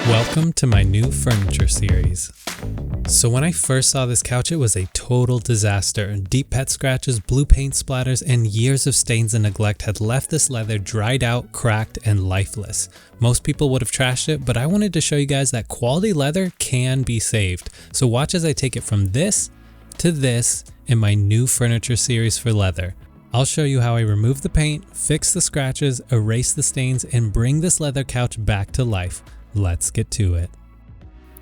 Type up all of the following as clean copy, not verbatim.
Welcome to my new furniture series. So when I first saw this couch, it was a total disaster. Deep pet scratches, blue paint splatters, and years of stains and neglect had left this leather dried out, cracked, and lifeless. Most people would have trashed it, but I wanted to show you guys that quality leather can be saved. So watch as I take it from this to this in my new furniture series for leather. I'll show you how I remove the paint, fix the scratches, erase the stains, and bring this leather couch back to life. Let's get to it.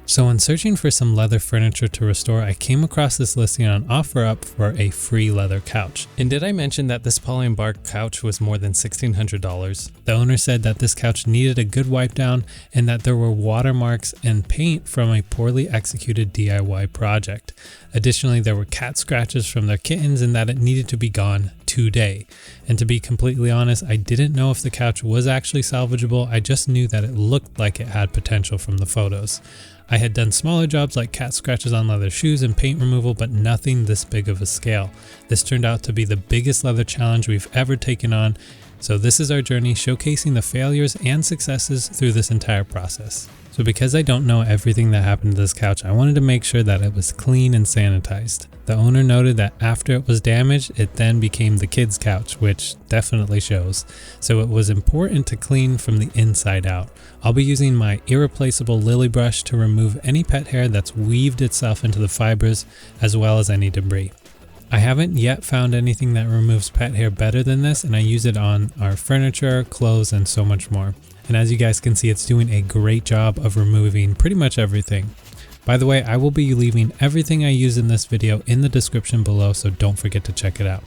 So when searching for some leather furniture to restore, I came across this listing on OfferUp for a free leather couch. And did I mention that this poly and bark couch was more than $1,600? The owner said that this couch needed a good wipe down and that there were watermarks and paint from a poorly executed DIY project. Additionally, there were cat scratches from their kittens and that it needed to be gone today. And to be completely honest, I didn't know if the couch was actually salvageable. I just knew that it looked like it had potential from the photos. I had done smaller jobs like cat scratches on leather shoes and paint removal, but nothing this big of a scale. This turned out to be the biggest leather challenge we've ever taken on. So this is our journey, showcasing the failures and successes through this entire process. So because I don't know everything that happened to this couch, I wanted to make sure that it was clean and sanitized. The owner noted that after it was damaged, it then became the kids' couch, which definitely shows. So it was important to clean from the inside out. I'll be using my irreplaceable LillyBrush to remove any pet hair that's weaved itself into the fibers, as well as any debris. I haven't yet found anything that removes pet hair better than this, and I use it on our furniture, clothes, and so much more. And as you guys can see, it's doing a great job of removing pretty much everything. By the way, I will be leaving everything I use in this video in the description below, so don't forget to check it out.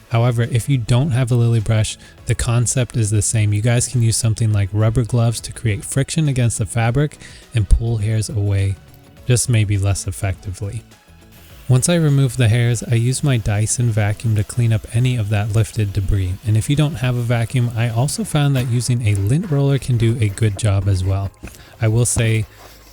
However, if you don't have a LillyBrush, the concept is the same. You guys can use something like rubber gloves to create friction against the fabric and pull hairs away, just maybe less effectively. Once I remove the hairs, I use my Dyson vacuum to clean up any of that lifted debris. And if you don't have a vacuum, I also found that using a lint roller can do a good job as well. I will say,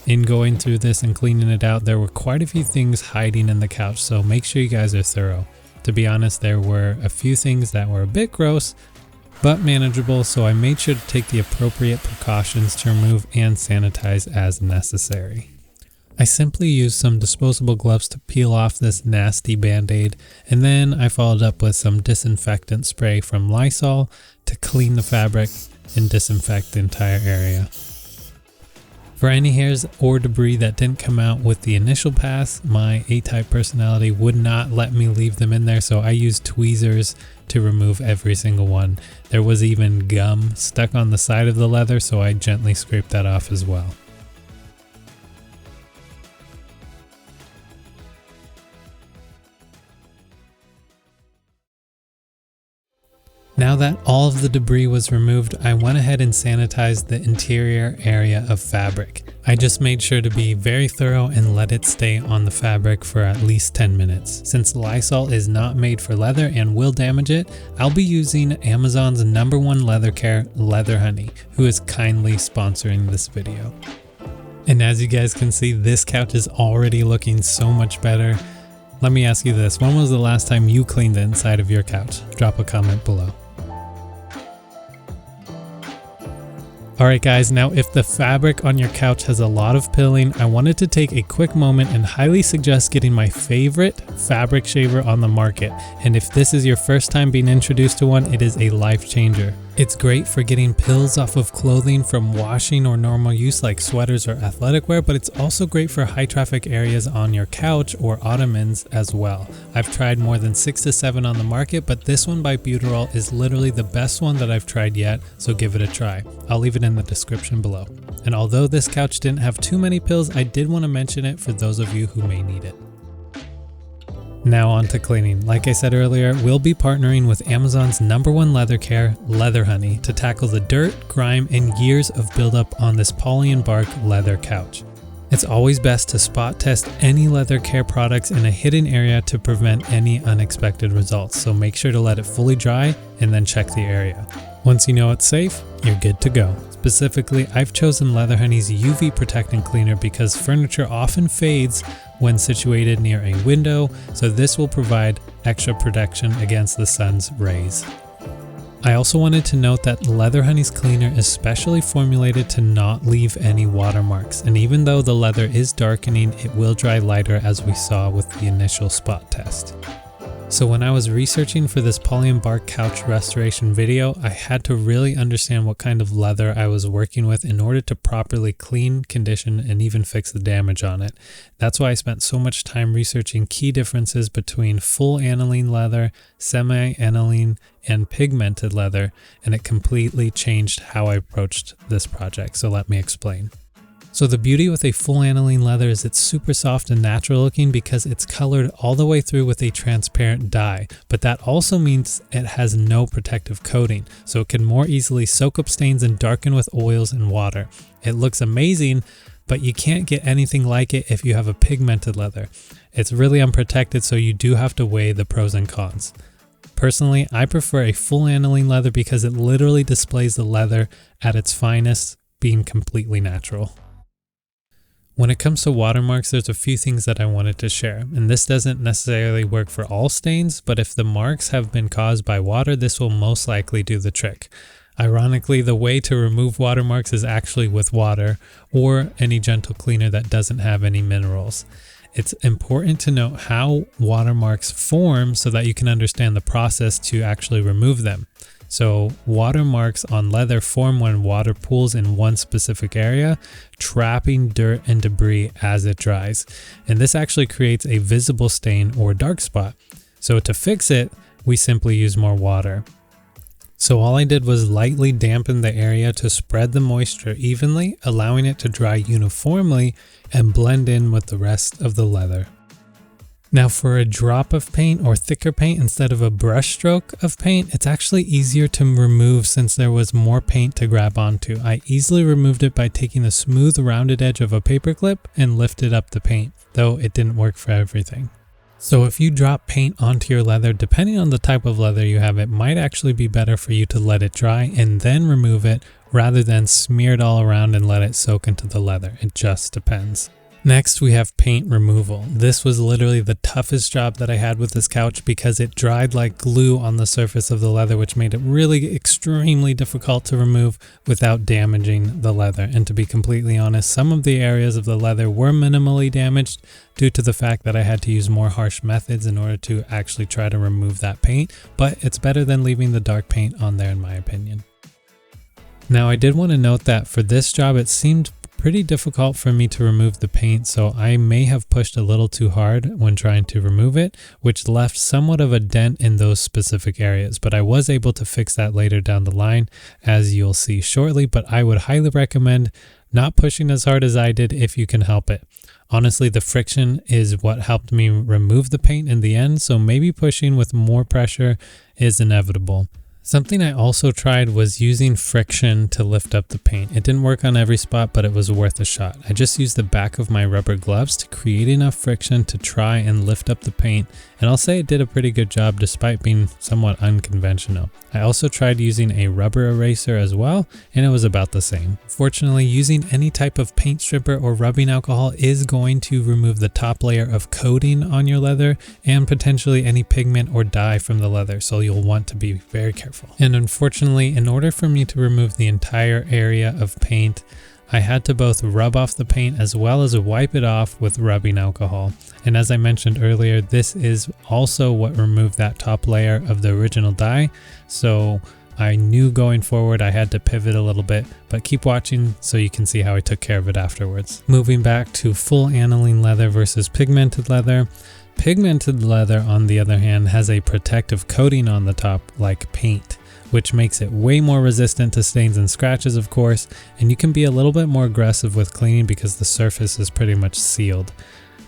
in going through this and cleaning it out, there were quite a few things hiding in the couch, so make sure you guys are thorough. To be honest, there were a few things that were a bit gross, but manageable, so I made sure to take the appropriate precautions to remove and sanitize as necessary. I simply used some disposable gloves to peel off this nasty band-aid, and then I followed up with some disinfectant spray from Lysol to clean the fabric and disinfect the entire area. For any hairs or debris that didn't come out with the initial pass, my A-type personality would not let me leave them in there, so I used tweezers to remove every single one. There was even gum stuck on the side of the leather, so I gently scraped that off as well. Now that all of the debris was removed, I went ahead and sanitized the interior area of fabric. I just made sure to be very thorough and let it stay on the fabric for at least 10 minutes. Since Lysol is not made for leather and will damage it, I'll be using Amazon's #1 leather care, Leather Honey, who is kindly sponsoring this video. And as you guys can see, this couch is already looking so much better. Let me ask you this, when was the last time you cleaned the inside of your couch? Drop a comment below. Alright guys, now if the fabric on your couch has a lot of pilling, I wanted to take a quick moment and highly suggest getting my favorite fabric shaver on the market. And if this is your first time being introduced to one, it is a life changer. It's great for getting pills off of clothing from washing or normal use like sweaters or athletic wear, but it's also great for high traffic areas on your couch or ottomans as well. I've tried more than 6 to 7 on the market, but this one by Buterol is literally the best one that I've tried yet, so give it a try. I'll leave it in the description below. And although this couch didn't have too many pills, I did want to mention it for those of you who may need it. Now on to cleaning. Like I said earlier, we'll be partnering with Amazon's #1 leather care, Leather Honey, to tackle the dirt, grime, and years of buildup on this poly and bark leather couch. It's always best to spot test any leather care products in a hidden area to prevent any unexpected results, so make sure to let it fully dry and then check the area. Once you know it's safe, you're good to go. Specifically, I've chosen Leather Honey's UV Protectant Cleaner because furniture often fades when situated near a window, so this will provide extra protection against the sun's rays. I also wanted to note that Leather Honey's cleaner is specially formulated to not leave any watermarks, and even though the leather is darkening, it will dry lighter as we saw with the initial spot test. So when I was researching for this poly and bark couch restoration video, I had to really understand what kind of leather I was working with in order to properly clean, condition, and even fix the damage on it. That's why I spent so much time researching key differences between full aniline leather, semi-aniline, and pigmented leather, and it completely changed how I approached this project. So let me explain. So the beauty with a full aniline leather is it's super soft and natural looking because it's colored all the way through with a transparent dye, but that also means it has no protective coating, so it can more easily soak up stains and darken with oils and water. It looks amazing, but you can't get anything like it if you have a pigmented leather. It's really unprotected, so you do have to weigh the pros and cons. Personally, I prefer a full aniline leather because it literally displays the leather at its finest, being completely natural. When it comes to watermarks, there's a few things that I wanted to share, and this doesn't necessarily work for all stains, but if the marks have been caused by water, this will most likely do the trick. Ironically, the way to remove watermarks is actually with water or any gentle cleaner that doesn't have any minerals. It's important to know how watermarks form so that you can understand the process to actually remove them. So watermarks on leather form when water pools in one specific area, trapping dirt and debris as it dries. And this actually creates a visible stain or dark spot. So to fix it, we simply use more water. So all I did was lightly dampen the area to spread the moisture evenly, allowing it to dry uniformly and blend in with the rest of the leather. Now for a drop of paint or thicker paint instead of a brush stroke of paint, it's actually easier to remove since there was more paint to grab onto. I easily removed it by taking the smooth rounded edge of a paper clip and lifted up the paint, though it didn't work for everything. So if you drop paint onto your leather, depending on the type of leather you have, it might actually be better for you to let it dry and then remove it rather than smear it all around and let it soak into the leather. It just depends. Next, we have paint removal. This was literally the toughest job that I had with this couch because it dried like glue on the surface of the leather, which made it really extremely difficult to remove without damaging the leather. And to be completely honest, some of the areas of the leather were minimally damaged due to the fact that I had to use more harsh methods in order to actually try to remove that paint, but it's better than leaving the dark paint on there in my opinion. Now I did want to note that for this job it seemed pretty difficult for me to remove the paint, so I may have pushed a little too hard when trying to remove it, which left somewhat of a dent in those specific areas, but I was able to fix that later down the line as you'll see shortly. But I would highly recommend not pushing as hard as I did if you can help it. Honestly, the friction is what helped me remove the paint in the end, so maybe pushing with more pressure is inevitable. Something I also tried was using friction to lift up the paint. It didn't work on every spot, but it was worth a shot. I just used the back of my rubber gloves to create enough friction to try and lift up the paint, and I'll say it did a pretty good job despite being somewhat unconventional. I also tried using a rubber eraser as well, and it was about the same. Fortunately, using any type of paint stripper or rubbing alcohol is going to remove the top layer of coating on your leather and potentially any pigment or dye from the leather, so you'll want to be very careful. And unfortunately, in order for me to remove the entire area of paint, I had to both rub off the paint as well as wipe it off with rubbing alcohol. And as I mentioned earlier, this is also what removed that top layer of the original dye. So I knew going forward I had to pivot a little bit, but keep watching so you can see how I took care of it afterwards. Moving back to full aniline leather versus pigmented leather. Pigmented leather, on the other hand, has a protective coating on the top like paint, which makes it way more resistant to stains and scratches, of course, and you can be a little bit more aggressive with cleaning because the surface is pretty much sealed.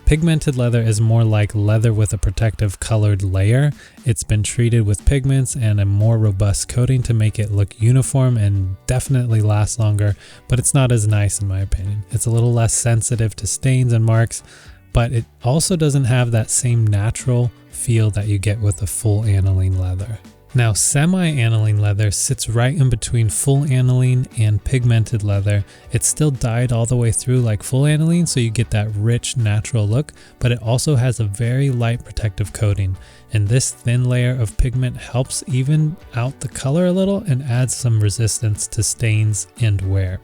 Pigmented leather is more like leather with a protective colored layer. It's been treated with pigments and a more robust coating to make it look uniform and definitely last longer, but it's not as nice in my opinion. It's a little less sensitive to stains and marks, but it also doesn't have that same natural feel that you get with a full aniline leather. Now, semi-aniline leather sits right in between full aniline and pigmented leather. It's still dyed all the way through like full aniline, so you get that rich natural look, but it also has a very light protective coating. And this thin layer of pigment helps even out the color a little and adds some resistance to stains and wear.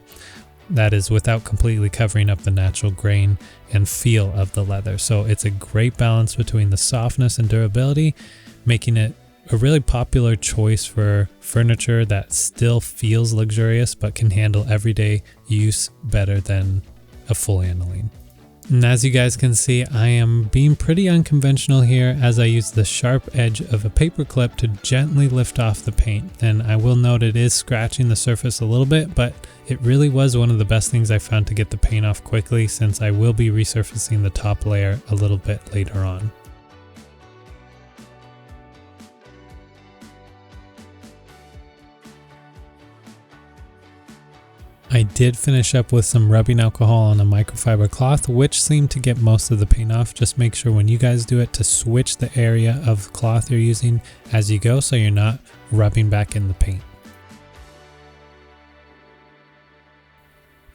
That is without completely covering up the natural grain and feel of the leather. So it's a great balance between the softness and durability, making it a really popular choice for furniture that still feels luxurious but can handle everyday use better than a full aniline. And as you guys can see, I am being pretty unconventional here as I use the sharp edge of a paper clip to gently lift off the paint. And I will note it is scratching the surface a little bit, but it really was one of the best things I found to get the paint off quickly, since I will be resurfacing the top layer a little bit later on. I did finish up with some rubbing alcohol on a microfiber cloth, which seemed to get most of the paint off. Just make sure when you guys do it to switch the area of cloth you're using as you go, so you're not rubbing back in the paint.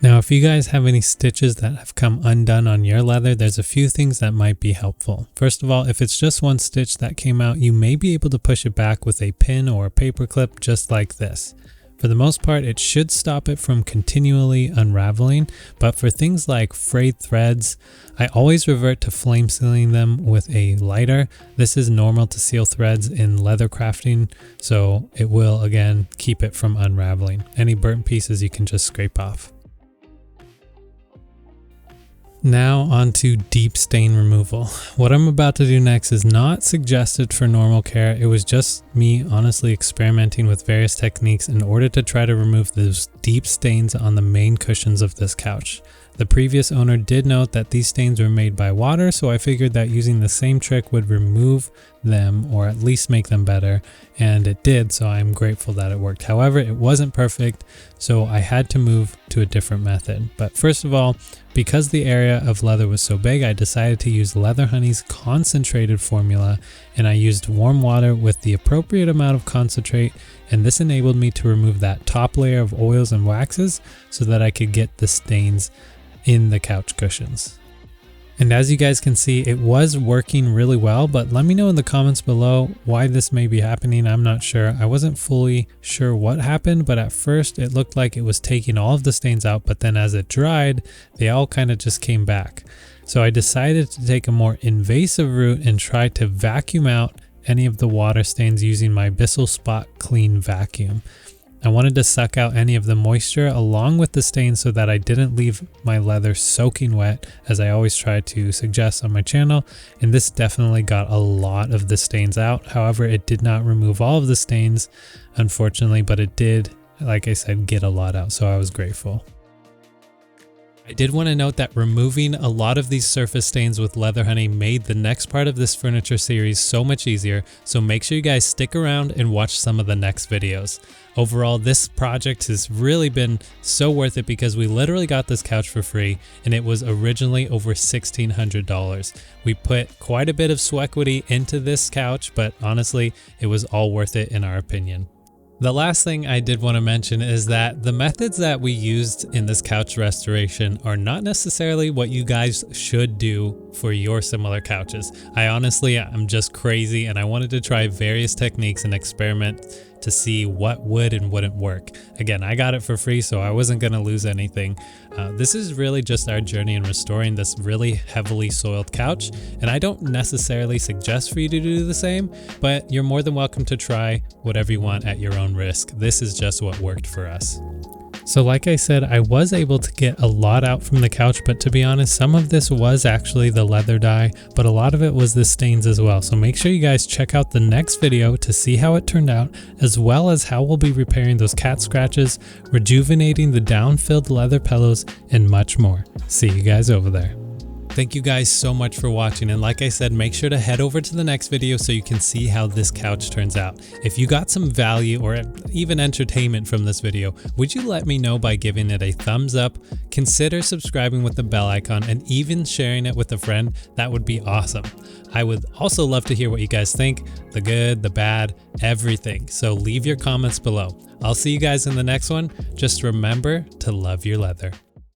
Now, if you guys have any stitches that have come undone on your leather, there's a few things that might be helpful. First of all, if it's just one stitch that came out, you may be able to push it back with a pin or a paper clip just like this. For the most part, it should stop it from continually unraveling, but for things like frayed threads, I always revert to flame sealing them with a lighter. This is normal to seal threads in leather crafting, so it will again keep it from unraveling. Any burnt pieces you can just scrape off. Now onto deep stain removal. What I'm about to do next is not suggested for normal care. It was just me honestly experimenting with various techniques in order to try to remove those deep stains on the main cushions of this couch. The previous owner did note that these stains were made by water, so I figured that using the same trick would remove them or at least make them better, and it did, so I'm grateful that it worked. However, it wasn't perfect, so I had to move to a different method. But first of all, because the area of leather was so big, I decided to use Leather Honey's concentrated formula, and I used warm water with the appropriate amount of concentrate, and this enabled me to remove that top layer of oils and waxes so that I could get the stains in the couch cushions. And as you guys can see, it was working really well, but let me know in the comments below why this may be happening. I'm not sure. I wasn't fully sure what happened, but at first it looked like it was taking all of the stains out, but then as it dried, they all kind of just came back. So I decided to take a more invasive route and try to vacuum out any of the water stains using my Bissell Spot Clean vacuum. I wanted to suck out any of the moisture along with the stains so that I didn't leave my leather soaking wet, as I always try to suggest on my channel, and this definitely got a lot of the stains out. However, it did not remove all of the stains, unfortunately, but it did, like I said, get a lot out, so I was grateful. I did want to note that removing a lot of these surface stains with Leather Honey made the next part of this furniture series so much easier, so make sure you guys stick around and watch some of the next videos. Overall, this project has really been so worth it because we literally got this couch for free and it was originally over $1,600. We put quite a bit of sweat equity into this couch, but honestly, it was all worth it in our opinion. The last thing I did want to mention is that the methods that we used in this couch restoration are not necessarily what you guys should do for your similar couches. I'm just crazy and I wanted to try various techniques and experiment to see what would and wouldn't work. Again, I got it for free, so I wasn't going to lose anything. This is really just our journey in restoring this really heavily soiled couch, and I don't necessarily suggest for you to do the same, but you're more than welcome to try whatever you want at your own risk. This is just what worked for us. So like I said, I was able to get a lot out from the couch, but to be honest, some of this was actually the leather dye, but a lot of it was the stains as well. So make sure you guys check out the next video to see how it turned out, as well as how we'll be repairing those cat scratches, rejuvenating the down-filled leather pillows, and much more. See you guys over there. Thank you guys so much for watching, and like I said, make sure to head over to the next video so you can see how this couch turns out. If you got some value or even entertainment from this video, would you let me know by giving it a thumbs up, consider subscribing with the bell icon, and even sharing it with a friend? That would be awesome. I would also love to hear what you guys think, the good, the bad, everything. So leave your comments below. I'll see you guys in the next one. Just remember to love your leather.